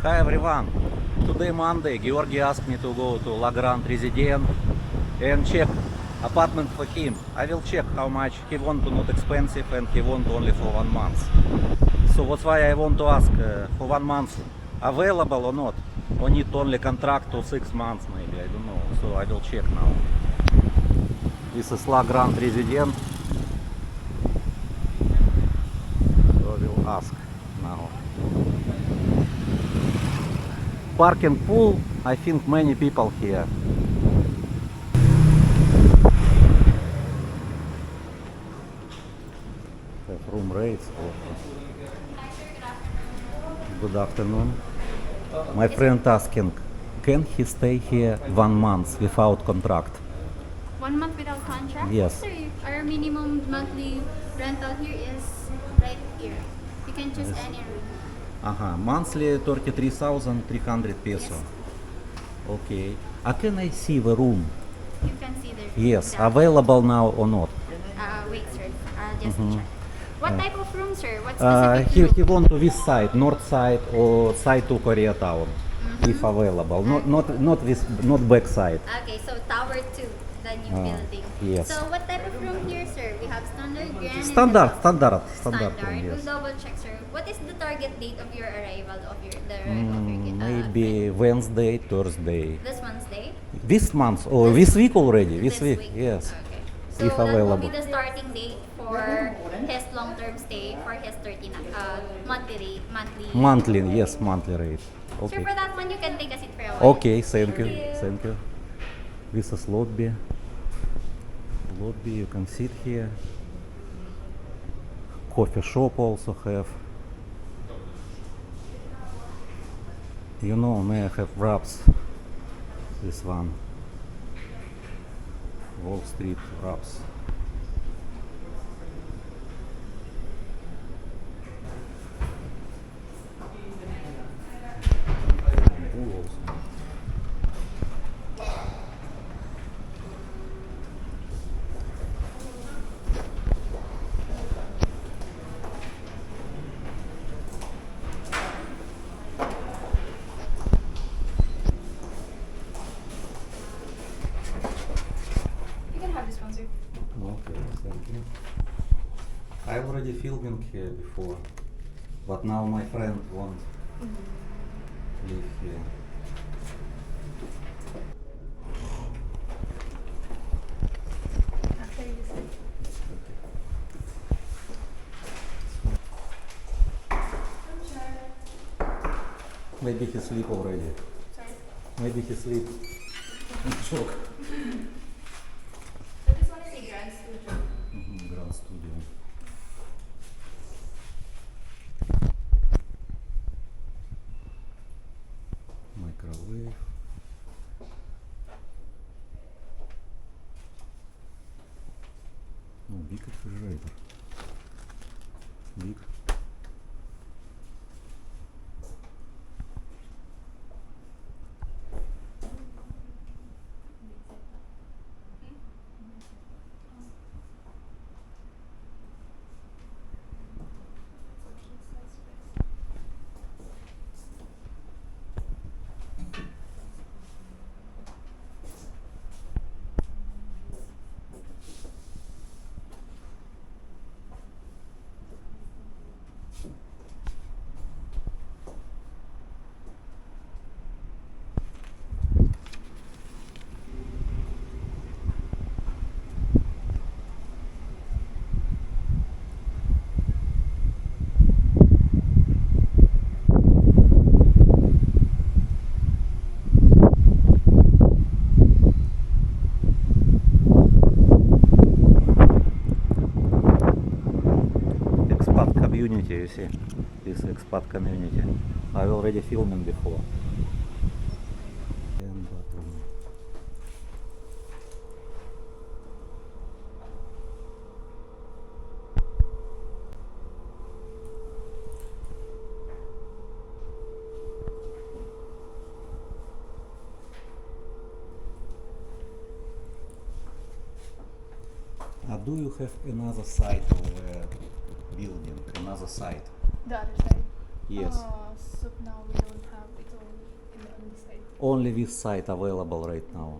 Hi everyone. Today Monday, Georgi asked me to go to La Grande Residence and check apartment for him. I will check how much he want to, not expensive, and he want only for 1 month. So that's why I want to ask for 1 month available or not, or need only contract to 6 months maybe, I don't know. So I will check now. This is La Grande Residence. So I will ask now. Parking pool, I think many people here. Have room rates also. Good afternoon. My friend asking, can he stay here 1 month without contract? 1 month without contract? Yes. Sir, our minimum monthly rental here is right here. You can choose any room. Monthly 33,300 peso. Yes. Okay. Can I see the room? You can see the room. Yes. down. Available now or not? Wait, sir. I'll just check. What type of room, sir? What He specific room? want to this side, north side or side to Koreatown, if available. Not back side. Okay, so tower 2, the new building. yes. So what type of room here, sir? We have standard, grand, and Standard Standard. room, We'll yes. double check, sir. What is the target date of your arrival of your friend? Maybe Wednesday, Thursday. This Wednesday? This month or this week already? This week? Yes. Okay. So If that will available. be the starting date for his long-term stay for his 13 monthly. Monthly, yes, monthly rate. Sir, Okay. for that one you can take a seat for a while. Okay, thank you. Thank you. Thank you. This is lobby. Lobby, you can sit here. Coffee shop also have. You know, may I have wraps. This one. Wall Street wraps. Pool also. You can have this one, sir. Okay, thank you. I already filming here before, but now my friend won't live here. After you decide. Maybe he sleep already. Sorry. Maybe he sleep. Joke. So this one is a grand studio. Grand studio. Microwave. Oh, big refrigerator. Big. Expat community, you see, this expat community. I already filming before. And bathroom. Do you have another side of the building? Another side? The other side. Yes. So now we don't have. Only this site available right now.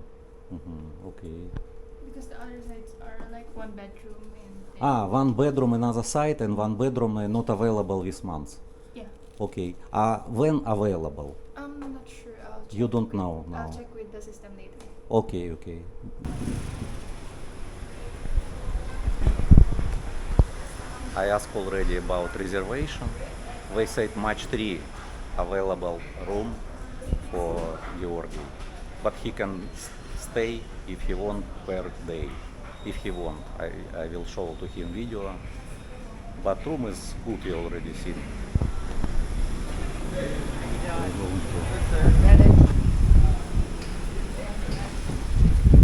Okay. Because the other sites are like 1 bedroom and Ah, 1 bedroom another site and 1 bedroom not available this month. yeah. Okay. When available? I'm not sure. I'll check. You don't know I'll now. check with the system later. Okay, okay. I asked already about reservation. They said match 3 available room for Georgi. But he can stay if he want per day. If he want, I will show to him video. But room is good, you already seen. That